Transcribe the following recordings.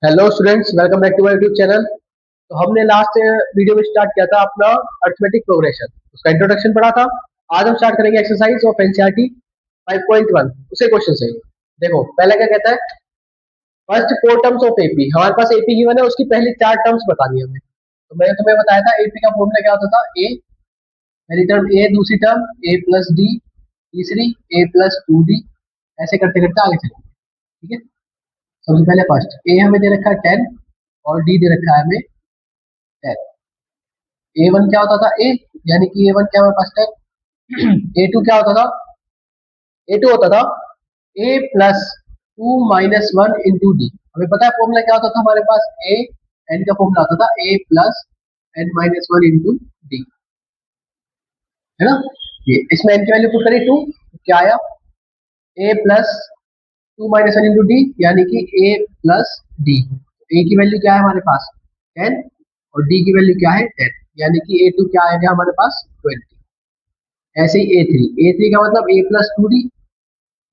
Hello students, welcome back to my YouTube channel. तो हमने last video में start किया था अपना अर्थमेटिक प्रोग्रेशन, उसका इंट्रोडक्शन पढ़ा था। आज हम स्टार्ट करेंगे एक्सरसाइज ऑफ एनसीईआरटी 5.1 उसे क्वेश्चन से। देखो पहले क्या कहता है, first four terms of AP. हमारे पास एपी गिवन है, उसकी पहली चार टर्म्स बतानी है हमें। तो मैंने तुम्हें बताया था एपी का फॉर्मूला क्या होता था, ए पहली टर्म ए, दूसरी टर्म ए प्लस डी, तीसरी ए प्लस टू डी, ऐसे करते करते आगे चलेंगे। ठीक है, सबसे पहले फर्स्ट ए हमें दे रखा है 10 और डी दे रखा है हमें 10। ए वन क्या होता था, ए यानी कि ए वन क्या हमारे पास 10। ए टू क्या होता था, ए टू होता था A plus two minus one into D. हमें पता है फॉर्मूला क्या होता था हमारे पास, ए एन का फॉर्मूला होता था A plus N minus one into D, है ना। ये इसमें एन की वैल्यू पुट करी 2, क्या आया A plus two minus one into D, यानी कि ए प्लस डी। ए की वैल्यू क्या है हमारे पास 10 और डी की वैल्यू क्या है 10, यानी कि ए टू क्या आएगा हमारे पास 20। ऐसे ही ए थ्री का मतलब ए प्लस टू डी।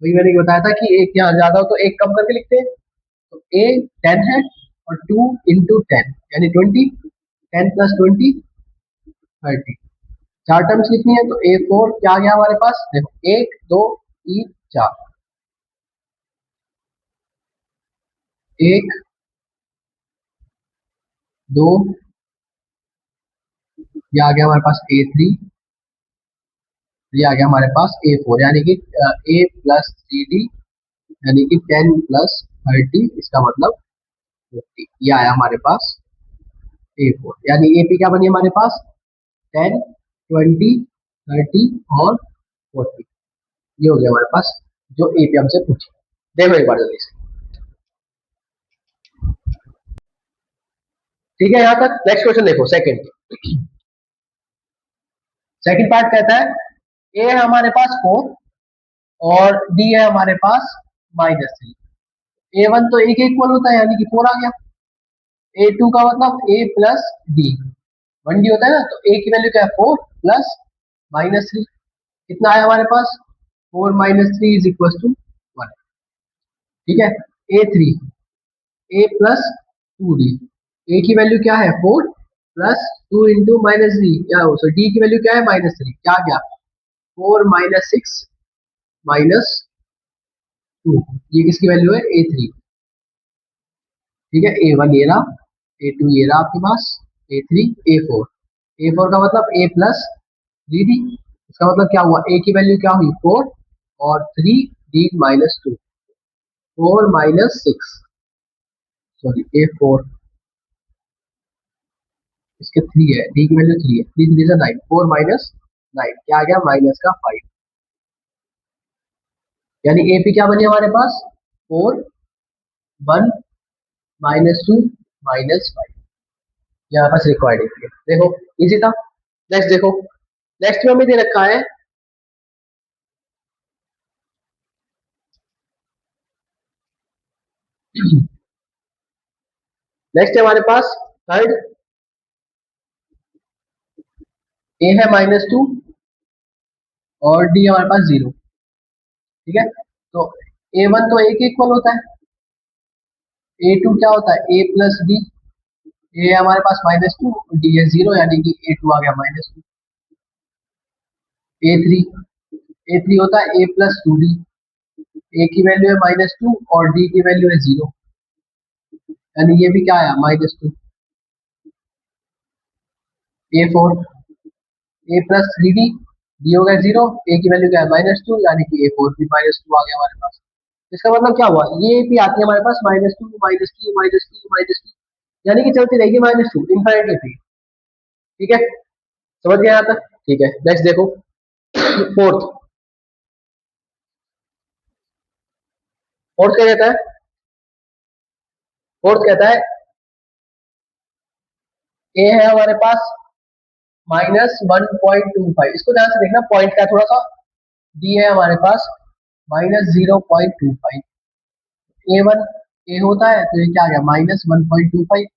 वही मैंने बताया था कि एक यहाँ ज्यादा हो तो एक कम करके लिखते हैं। तो ए 10 है और 2 इंटू 10 यानी 20, 10 प्लस 20 30। चार टर्म्स लिखनी है तो ए फोर क्या आ गया हमारे पास, देखो एक दो तीन चार, एक दो, ये आ गया हमारे पास ए थ्री, ये आ गया हमारे पास ए फोर, यानी कि ए प्लस थ्री डी, यानी कि 10 प्लस 30, इसका मतलब 50। ये आया हमारे पास ए फोर, यानी ए पी क्या बनी हमारे पास 10 20 30 और 40। ये हो गया हमारे पास जो ए पी हमसे पूछे। देखो एक बार जल्दी से, ठीक है। यहाँ तक नेक्स्ट क्वेश्चन देखो, सेकंड। सेकंड पार्ट कहता है ए है हमारे पास 4 और डी है हमारे पास -3। ए वन तो ए के इक्वल होता है यानी कि 4 आ गया। ए टू का मतलब ए प्लस डी, 1 डी होता है ना, तो ए की वैल्यू क्या है 4 प्लस -3। कितना आया हमारे पास 4 minus three is equal to 1। ठीक है, A three A plus two D, A की वैल्यू क्या है 4 plus two into minus three, क्या हो सो डी की वैल्यू क्या है -3, क्या गया 4 माइनस सिक्स माइनस टू, ये किसकी वैल्यू है ए थ्री। ठीक है, ए वन ये रहा, ए टू ये रहा आपके पास, ए थ्री ए फोर। ए फोर का मतलब ए प्लस थ्री डी, इसका मतलब क्या हुआ, ए की वैल्यू क्या हुई 4 और three D minus two, 4 minus six, sorry A four, इसके थ्री है, डी की वैल्यू थ्री है, थ्री थ्री से नाइन, 4 माइनस नाइन, क्या आ गया माइनस का 5। यानी ए पी क्या बनी हमारे पास 4 1 माइनस टू माइनस 5, यहाँ पास रिक्वायर्ड है। देखो इजी था। नेक्स्ट देखो, नेक्स्ट में हमें दे रखा है नेक्स्ट है हमारे पास थर्ड, ए है -2 और डी हमारे पास 0। ठीक है, तो ए वन तो ए के इक्वल होता है, ए टू क्या होता है ए प्लस डी, ए हमारे पास -2 डी है 0, यानी कि ए टू आ गया -2। ए थ्री होता है ए प्लस टू डी, ए की वैल्यू है -2 और डी की वैल्यू है 0, यानी ये भी क्या आया -2। ए फोर ए प्लस थ्री डी, डी हो गया 0, ए की वैल्यू क्या है -2, यानी कि ए फोर भी -2 आ गया हमारे पास। इसका मतलब क्या हुआ, ये भी आती है हमारे पास -2 -2 -2 यानी कि चलती रहेगी -2 इनफाइनाइटली। ठीक है, समझ गया यहाँ तक। ठीक है, नेक्स्ट देखो फोर्थ। फोर्थ क्या कहता है, फोर्थ कहता है ए है हमारे पास -1.25, इसको ध्यान से देखना, पॉइंट का थोड़ा सा। डी है हमारे पास -0.25, ए वन ए होता है तो ये क्या आ गया -1.25,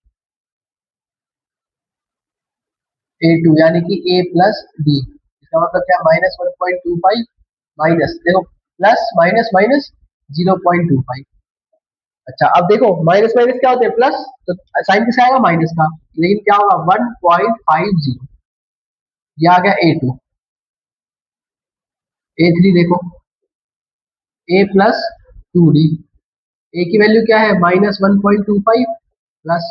ए टू यानी कि ए प्लस डी, इसका मतलब क्या -1.25 माइनस, देखो प्लस माइनस माइनस 0.25, अच्छा अब देखो माइनस माइनस क्या होते हैं प्लस, तो साइन किसका आएगा माइनस का, लेकिन क्या होगा 1.50, ये आ गया A2। A3 देखो A प्लस 2D, ए की वैल्यू क्या है -1.25 प्लस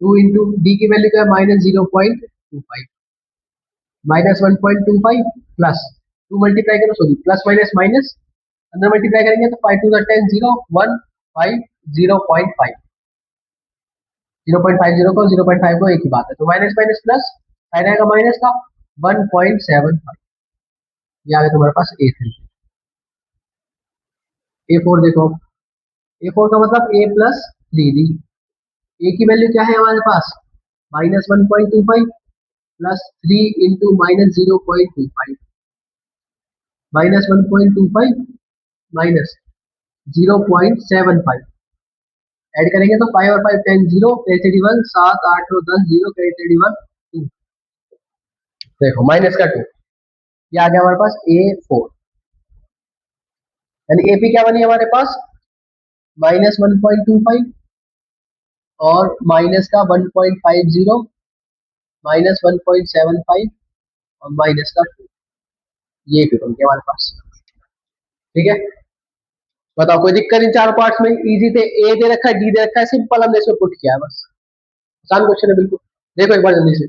2 इंटू डी की वैल्यू क्या है -0.25, -1.25 प्लस 2 मल्टीप्लाई करो, सॉरी प्लस माइनस माइनस, अंदर मल्टीप्लाई करेंगे तो 5 टू 10 0 1 5 0.5, 0.50 को 0.5 को एक ही बात है, तो माइनस माइनस प्लस साइन आएगा माइनस का 1.75, ये आ गया तुम्हारे पास A3। A4 देखो, A4 का मतलब A प्लस 3D, ए की वैल्यू क्या है हमारे पास -1.25 प्लस 3 इंटू -0.25, -1.25 माइनस 0.75, ऐड करेंगे तो 5 और 5 10 0, कैरी 1 7 8 9 10 0, कैरी 1 2, देखो माइनस का 2, ये आ गया हमारे पास A4, यानी AP क्या बनी हमारे पास -1.25 और माइनस का 1.50, -1.75 और माइनस का 2, ये भी बन गया हमारे पास। ठीक है, बताओ कोई दिक्कत इन चार पार्ट्स में, इजी थे, ए दे रखा है डी दे रखा है, सिंपल हमने इसमें पुट किया है बस, आसान क्वेश्चन है बिल्कुल। देखो एक बार जल्दी से,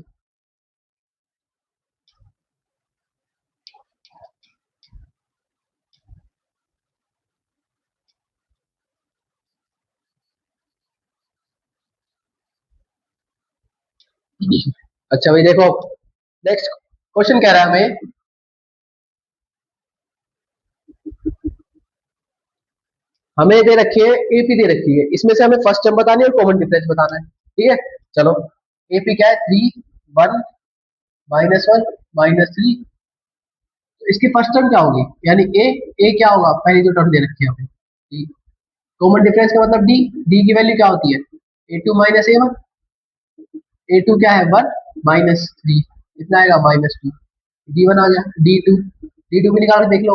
अच्छा भाई देखो नेक्स्ट क्वेश्चन कह रहा है हमें, हमें दे रखी है एपी दे रखी है, इसमें से हमें फर्स्ट टर्म बतानी है और कॉमन डिफरेंस बताना है। ठीक है, चलो एपी क्या है 3 1 -1 -3, तो इसकी फर्स्ट टर्म क्या होगी, यानी ए क्या होगा पहली जो टर्म दे रखी है हमें, कॉमन डिफरेंस का मतलब डी, डी की वैल्यू क्या होती है A2 माइनस A1, A2 क्या है 1 -3, कितना आएगा -2, D1 आ गया, D2, D2 भी निकाल के देख लो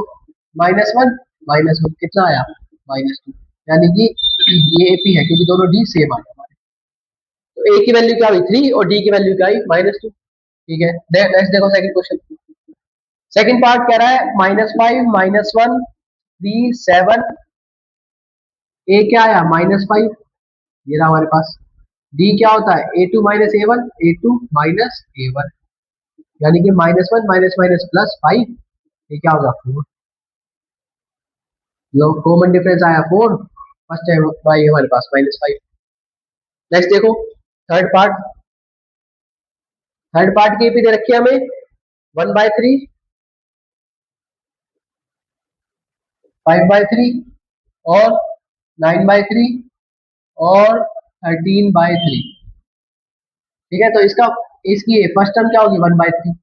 -1 -1 कितना आया -2, यानी कि ये AP है क्योंकि दोनों D सेम आ गए हमारे, तो A की वैल्यू क्या हुई 3 और D की वैल्यू क्या आई -2। ठीक है, नेक्स्ट देखो सेकंड क्वेश्चन, सेकंड पार्ट कह रहा है -5 -1 3 7, A क्या आया -5, ये रहा हमारे पास, D क्या होता है A2 minus A1, A2 minus A1, यानी कि -1 माइनस माइनस +5, ये क्या होगा 4, लो कॉमन डिफरेंस आया 4, फर्स्ट टाइम भाई हमारे पास -5। नेक्स्ट देखो थर्ड पार्ट, थर्ड पार्ट की भी दे रखी है हमें 1/3 5/3 और 9/3 और 13/3। ठीक है, तो इसका इसकी फर्स्ट टर्म क्या होगी 1/3,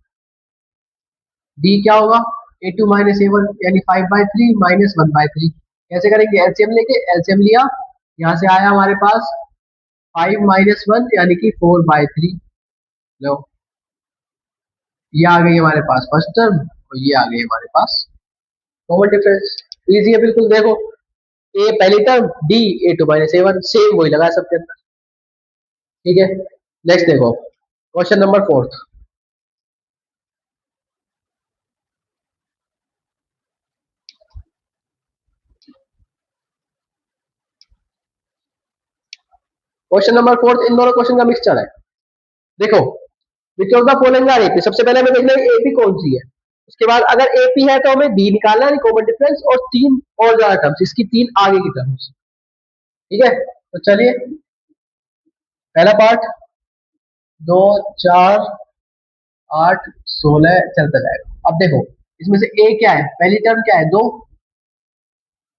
डी क्या होगा A2 माइनस A1 यानी 5/3 माइनस 1/3, कैसे करेंगे एलसीएम लेके, एलसीएम लिया, यहाँ से आया हमारे पास 5 माइनस 1 यानी कि 4/3, लो ये आ गई हमारे पास फर्स्ट टर्म और ये आ गई हमारे पास कॉमन डिफरेंस, इजी है बिल्कुल। देखो ए पहली term, D A2 minus A1, same वही लगा सबके अंदर। ठीक है, नेक्स्ट देखो question number fourth, question number fourth इन दोनों क्वेश्चन का मिक्सचर है। देखो which of the following are AP, सबसे पहले हमें देखना है एपी कौन सी है, उसके बाद अगर एपी है तो हमें डी निकालना है कॉमन डिफरेंस, और तीन और ज्यादा टर्म्स, इसकी तीन आगे की टर्म्स। ठीक है, तो चलिए पहला पार्ट 2 4 8 16 चलता जाएगा। अब देखो इसमें से ए क्या है, पहली टर्म क्या है 2,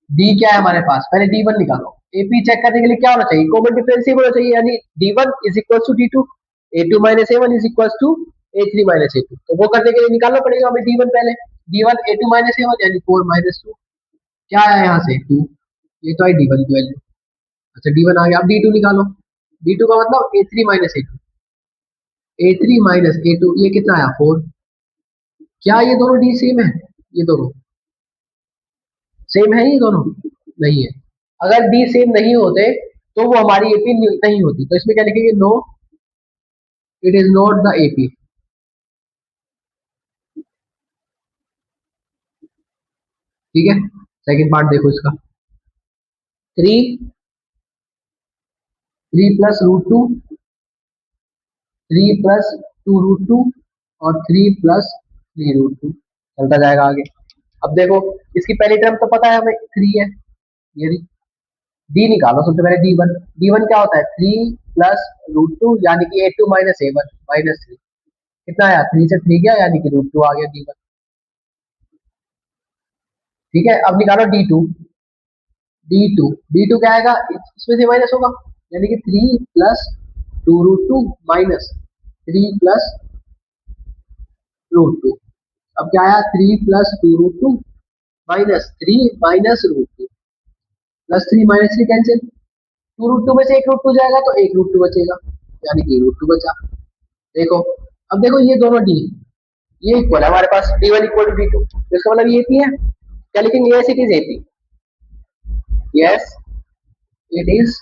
डी क्या है हमारे पास, पहले D1 निकालो, एपी चेक करने के लिए क्या होना चाहिए कॉमन डिफरेंस होना चाहिए, यानी D1 is equal to D2, A2 minus A1 is equal to A3 minus A2, तो वो करने के लिए निकालना पड़ेगा हमें D1 पहले, D1 A2 माइनस A1 यानी 4 माइनस 2, क्या आया यहाँ से 2, ये तो आई D1 की वैल्यू। अच्छा D1 आ गया, अब D2 निकालो, D2 का मतलब A3 minus A2, A3 minus A2 ये कितना आया 4, क्या ये दोनों D सेम है, ये दोनों सेम है, ये दोनों नहीं है। अगर डी सेम नहीं होते तो वो हमारी एपी नहीं होती। तो इसमें क्या लिखेंगे, no it is not the AP. ठीक है, सेकंड पार्ट देखो इसका। Three, three plus root two, three plus two root two, और three plus three root two, चलता जाएगा आगे। अब देखो, इसकी पहली टर्म तो पता है हमें, थ्री है। ये डी निकालो सबसे पहले, डी वन। डी वन क्या होता है, थ्री प्लस रूट टू, यानी कि A two minus A one minus three. कितना आया, थ्री से थ्री गया, यानी कि रूट टू आ गया डी वन। ठीक है, अब निकालो D two. D two, D two क्या आएगा, इसमें से माइनस होगा, यानी कि three plus two root two minus three plus root two. अब क्या आया, three plus two root two minus three minus root two, plus three minus three cancel, two root two में से एक रूट टू जाएगा तो एक रूट टू बचेगा, यानी कि रूट टू बचा। देखो, अब देखो ये दोनों डी, ये इक्वल है हमारे पास, D one equal to D two, तो इसका मतलब ये पी है क्या, लिखेंगे yes it is AP, yes it is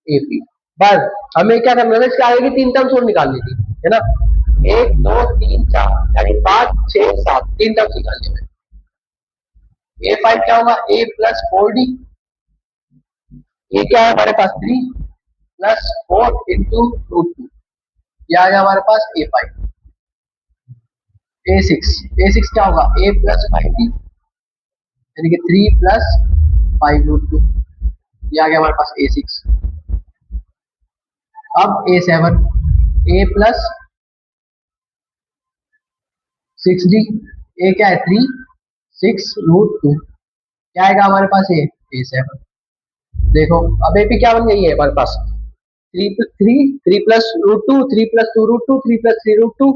AP. बस हमें क्या करना है, इसके आगे की तीन टर्म्स और निकालनी थी, है ना, एक दो तीन चार, यानी पांच छह सात, तीन टर्म्स निकालने में। ए फाइव क्या होगा, ए प्लस फोर डी, ये क्या है हमारे पास, three plus four into root two, ये आ गया हमारे पास A five. A six, A six क्या होगा, ए प्लस फाइव डी, यानी कि three plus five root two, ये आ गया हमारे पास ए सिक्स। अब A seven, A plus six D, A क्या है, थ्री सिक्स रूट टू, क्या आएगा हमारे पास, ए सेवन। देखो, अब एपी क्या बन गई है हमारे पास, three three, three plus root two, three plus two root two, three plus three root two,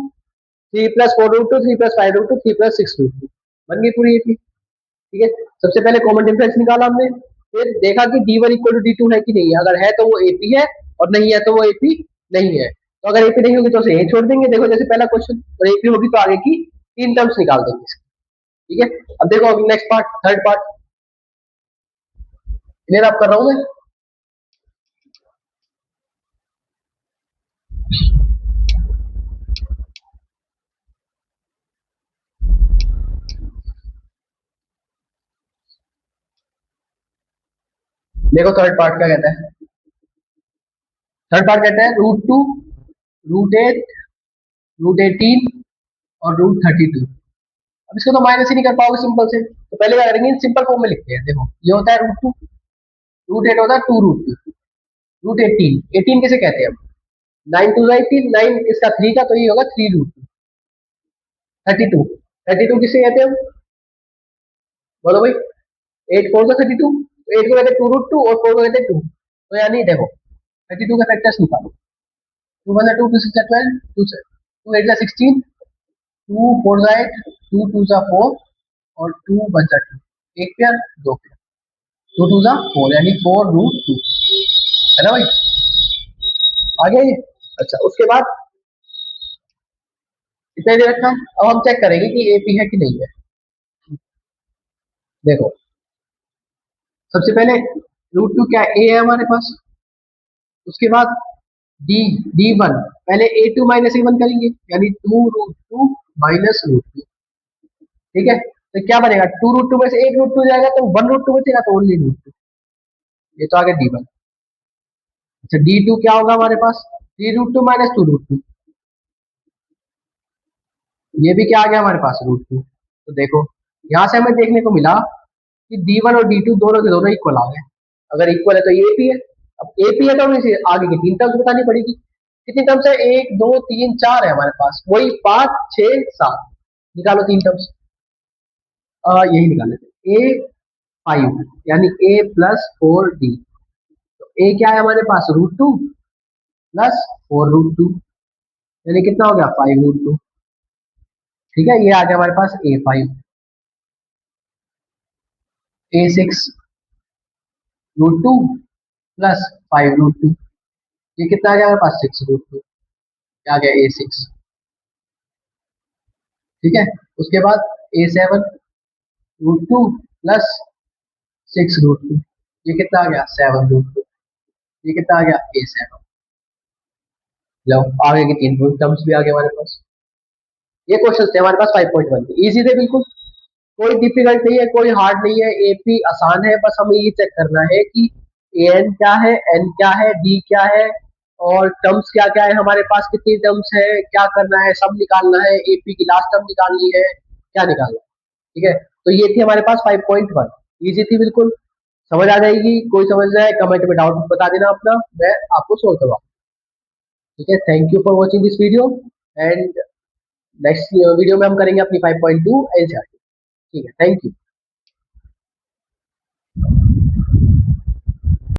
three plus four root two, three plus five root two, three plus six root two, बन गई पूरी AP. ठीक है, सबसे पहले common difference निकाला हमने, फिर देखा कि D one equal to D two है कि नहीं है, अगर है तो वो एपी है, और नहीं है तो वो एपी नहीं है। तो अगर एपी नहीं होगी तो उसे ए छोड़ देंगे, देखो जैसे पहला क्वेश्चन, और एपी होगी तो आगे की तीन टर्म्स निकाल देंगे। ठीक है, अब देखो next part, third part, clear आप कर रहा हूं मैं। देखो थर्ड पार्ट क्या कहता है, थर्ड पार्ट कहता है root two, root eight, root eighteen, और रूट थर्टी टू। अब इसको तो माइनस ही नहीं कर पाओगे सिंपल से, तो पहले क्या करेंगे, सिंपल फॉर्म में लिखते हैं। देखो ये होता है रूट टू, रूट एट होता है two root two, root eighteen, eighteen किसे कहते हैं हम, नाइन टू एटीन, नाइन इसका थ्री का, तो ये होगा three root two. Thirty two, thirty two किसे कहते हैं हम, बोलो भाई, एट फोर का थर्टी टू, एट को कहते हैं टू रूट टू, और फोर को कहते हैं टू, तो यानी देखो थर्टी टू का फैक्टर्स निकालो, two one two, two six twelve, to eight sixteen, two four eight, two two जा फोर, और टू वन जा टू, एक पेयर दो पेयर, टू टू जा फोर, यानी फोर रूट टू, है ना भाई, आ गया ये। अच्छा, उसके बाद इतना दे रखा है, अब हम चेक करेंगे कि एपी है कि नहीं है। देखो सबसे पहले रूट टू क्या, ए है हमारे पास, उसके बाद डी, डी वन, पहले A two minus A one करेंगे, यानी two root two minus root two. ठीक है, तो क्या बनेगा, टू रूट टू में से एक रूट टू जाएगा तो वन रूट टू बचेगा, तो ओनली रूट टू, ये तो आ गया डी वन। अच्छा, डी टू क्या होगा हमारे पास, three root two minus two root two, ये भी क्या आ गया हमारे पास, रूट टू। तो देखो यहाँ से हमें देखने को मिला कि डी वन और डी टू दोनों के दोनों इक्वल आ गए। अगर इक्वल है तो ये पी है, अब ए पी है तो हमें इसे आगे की तीन टर्म्स बतानी पड़ेगी। कितनी टर्म्स है, एक दो तीन चार है हमारे पास, वही पांच छह सात, निकालो तीन टर्म्स। यही निकाल लेते, ए फाइव, यानी ए प्लस फोर डी, तो ए क्या है हमारे पास, root two plus four root two, यानी कितना हो गया, फाइव रूट टू। ठीक है, ये आ गया हमारे पास A five. A six root two plus five root two, ये कितना आ गया हमारे पास, सिक्स रूट टू, आ गया ए सिक्स। ठीक है, उसके बाद A seven root two plus six root two, ये कितना आ गया 7 रूट 2। ये कितना आ गया A7। लो आगे की 3 टर्म्स भी आ गए हमारे पास। ये क्वेश्चन थे हमारे पास 5.1 के, इजी थे बिल्कुल, कोई डिफिकल्ट नहीं है, कोई हार्ड नहीं है, एपी आसान है। बस हमें ये चेक करना है कि एन क्या है, एन क्या है, डी क्या है, और टर्म्स क्या क्या है हमारे पास, कितनी टर्म्स है, क्या करना है, सब निकालना है। एपी की लास्ट टर्म निकालनी है, क्या निकालना है। ठीक है, तो ये थी हमारे पास 5.1, इजी थी बिल्कुल, समझ आ जाएगी। कोई समझ जाए कमेंट में डाउट बता देना अपना, मैं आपको सोल्व करवाऊँ। ठीक है, thank you for watching this video, and next video में हम करेंगे अपनी 5.2 एनसीईआरटी। ठीक है, थैंक यू।